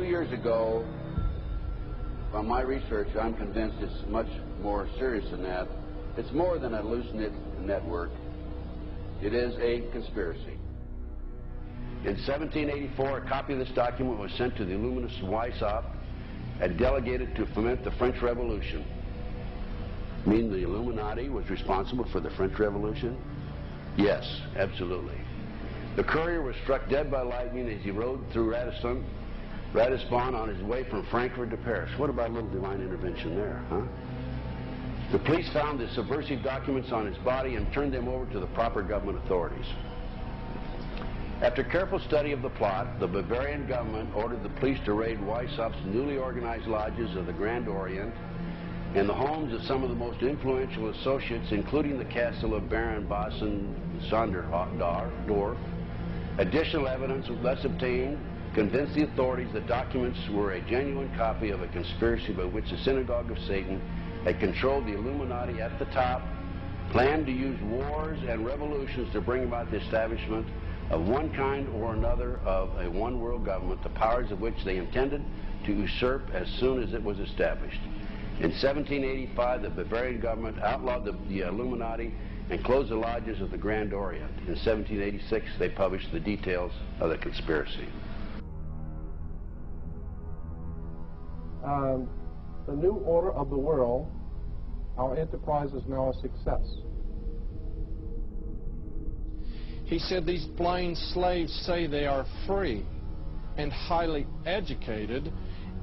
2 years ago, from my research, I'm convinced it's much more serious than that. It's more than a loose-knit network. It is a conspiracy. In 1784, a copy of this document was sent to the Illuminist Weishaupt and delegated to foment the French Revolution. Mean the Illuminati was responsible for the French Revolution? Yes, absolutely. The courier was struck dead by lightning as he rode through Ratisbon on his way from Frankfurt to Paris. What about a little divine intervention there, huh? The police found the subversive documents on his body and turned them over to the proper government authorities. After careful study of the plot, the Bavarian government ordered the police to raid Weishaupt's newly organized lodges of the Grand Orient and the homes of some of the most influential associates, including the castle of Baron Bassen-Sonderdorf. Additional evidence thus obtained convinced the authorities that documents were a genuine copy of a conspiracy by which the Synagogue of Satan had controlled the Illuminati at the top, planned to use wars and revolutions to bring about the establishment of one kind or another of a one-world government, the powers of which they intended to usurp as soon as it was established. In 1785, the Bavarian government outlawed the Illuminati and closed the lodges of the Grand Orient. In 1786, they published the details of the conspiracy. The new order of the world, our enterprise is now a success. He said these blind slaves say they are free and highly educated,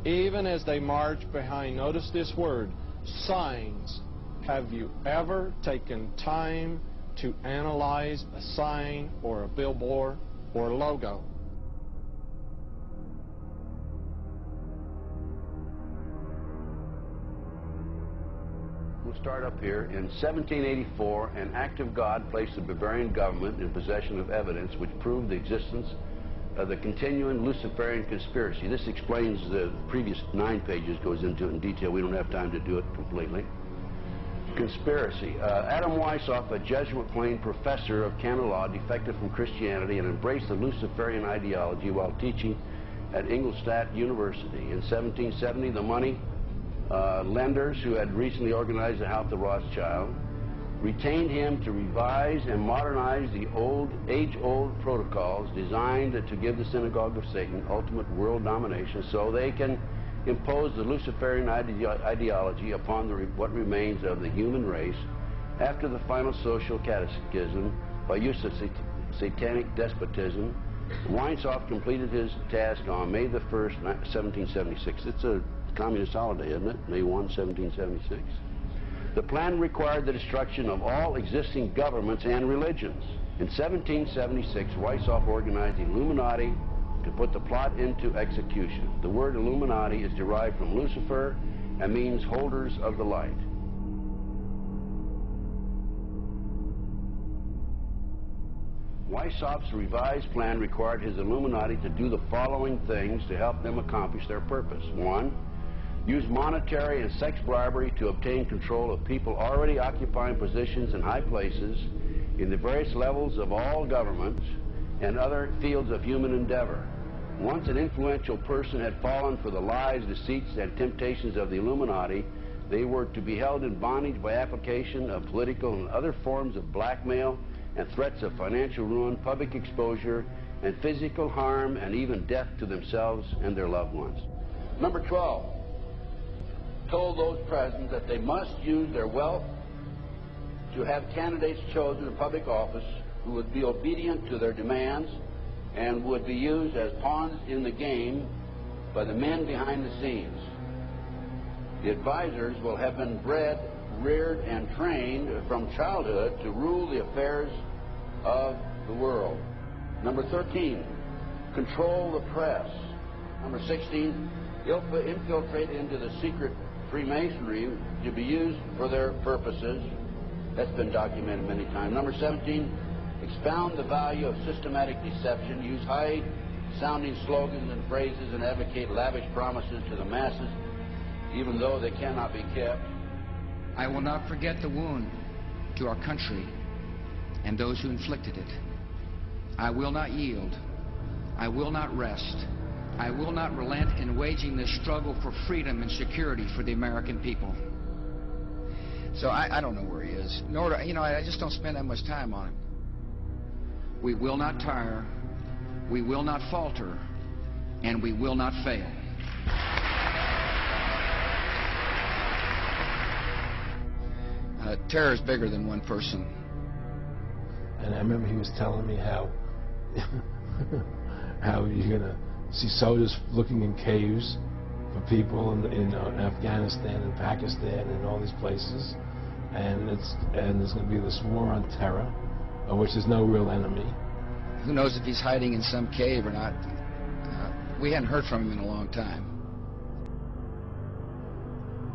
even as they march behind, notice this word, signs. Have you ever taken time to analyze a sign or a billboard or a logo? We'll start up here. In 1784, an act of God placed the Bavarian government in possession of evidence which proved the existence of the continuing Luciferian conspiracy. This explains the previous 9 pages, goes into it in detail. We don't have time to do it completely. Conspiracy. Adam Weishaupt, a Jesuit-trained professor of canon law, defected from Christianity and embraced the Luciferian ideology while teaching at Ingolstadt University. In 1770, the money lenders who had recently organized the House of Rothschild retained him to revise and modernize the age-old protocols designed to give the Synagogue of Satan ultimate world domination so they can impose the Luciferian ideology upon what remains of the human race after the final social cataclysm by use of satanic despotism. Weishaupt completed his task on May the 1st, 1776. It's a communist holiday, isn't it? May 1, 1776. The plan required the destruction of all existing governments and religions. In 1776, Weishaupt organized the Illuminati to put the plot into execution. The word Illuminati is derived from Lucifer and means holders of the light. Weishaupt's revised plan required his Illuminati to do the following things to help them accomplish their purpose. 1. Use monetary and sex bribery to obtain control of people already occupying positions in high places in the various levels of all governments and other fields of human endeavor. Once an influential person had fallen for the lies, deceits, and temptations of the Illuminati, they were to be held in bondage by application of political and other forms of blackmail and threats of financial ruin, public exposure, and physical harm, and even death to themselves and their loved ones. Number 12. Told those present that they must use their wealth to have candidates chosen to public office who would be obedient to their demands and would be used as pawns in the game by the men behind the scenes. The advisors will have been bred, reared, and trained from childhood to rule the affairs of the world. Number 13, control the press. Number 16, infiltrate into the secret Freemasonry to be used for their purposes. That's been documented many times. Number 17, expound the value of systematic deception, use high-sounding slogans and phrases, and advocate lavish promises to the masses, even though they cannot be kept. I will not forget the wound to our country and those who inflicted it. I will not yield. I will not rest I will not relent in waging this struggle for freedom and security for the American people. So I don't know where he is. Nor do, you know, I just don't spend that much time on him. We will not tire, we will not falter, and we will not fail. Terror is bigger than one person. And I remember he was telling me how how you're gonna see soldiers looking in caves for people in Afghanistan and Pakistan and all these places, and there's gonna be this war on terror, of which there's no real enemy. Who knows if he's hiding in some cave or not? We hadn't heard from him in a long time.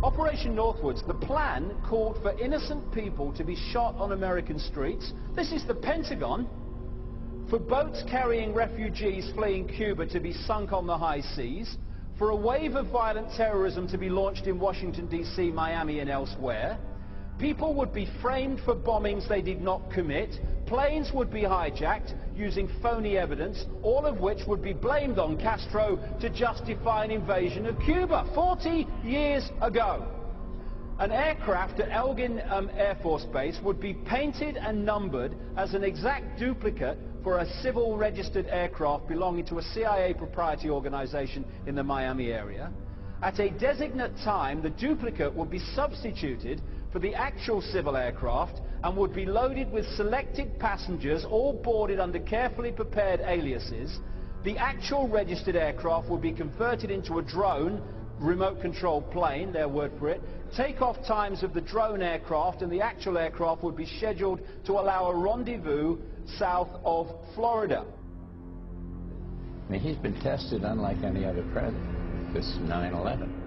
Operation Northwoods, the plan called for innocent people to be shot on American streets. This is the Pentagon. For boats carrying refugees fleeing Cuba to be sunk on the high seas. For a wave of violent terrorism to be launched in Washington, D.C., Miami and elsewhere. People would be framed for bombings they did not commit. Planes would be hijacked using phony evidence, all of which would be blamed on Castro to justify an invasion of Cuba 40 years ago. An aircraft at Elgin Air Force Base would be painted and numbered as an exact duplicate for a civil registered aircraft belonging to a CIA proprietary organization in the Miami area. At a designate time, the duplicate would be substituted for the actual civil aircraft and would be loaded with selected passengers, all boarded under carefully prepared aliases. The actual registered aircraft would be converted into a drone, remote-controlled plane, their word for it. Takeoff times of the drone aircraft and the actual aircraft would be scheduled to allow a rendezvous south of Florida. I mean, he's been tested unlike any other president. This 9/11.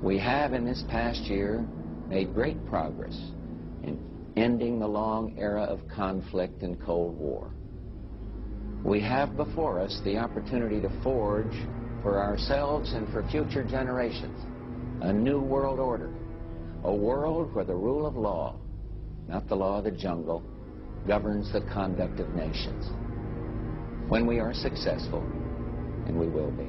We have in this past year made great progress in ending the long era of conflict and Cold War. We have before us the opportunity to forge for ourselves and for future generations a new world order, a world where the rule of law, not the law of the jungle, governs the conduct of nations. When we are successful, and we will be.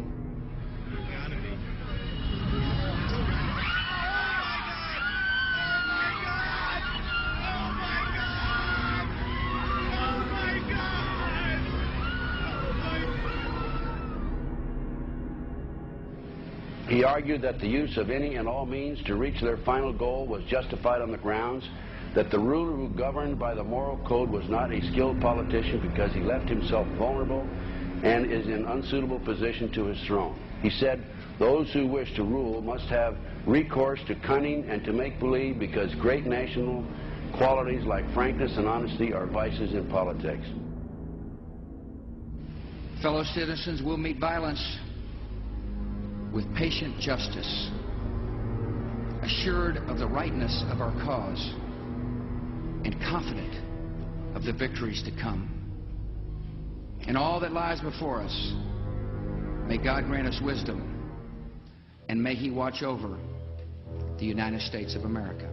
He argued that the use of any and all means to reach their final goal was justified on the grounds that the ruler who governed by the moral code was not a skilled politician because he left himself vulnerable and is in unsuitable position to his throne. He said those who wish to rule must have recourse to cunning and to make-believe because great national qualities like frankness and honesty are vices in politics. Fellow citizens will meet violence with patient justice, assured of the rightness of our cause, and confident of the victories to come. In all that lies before us, may God grant us wisdom, and may He watch over the United States of America.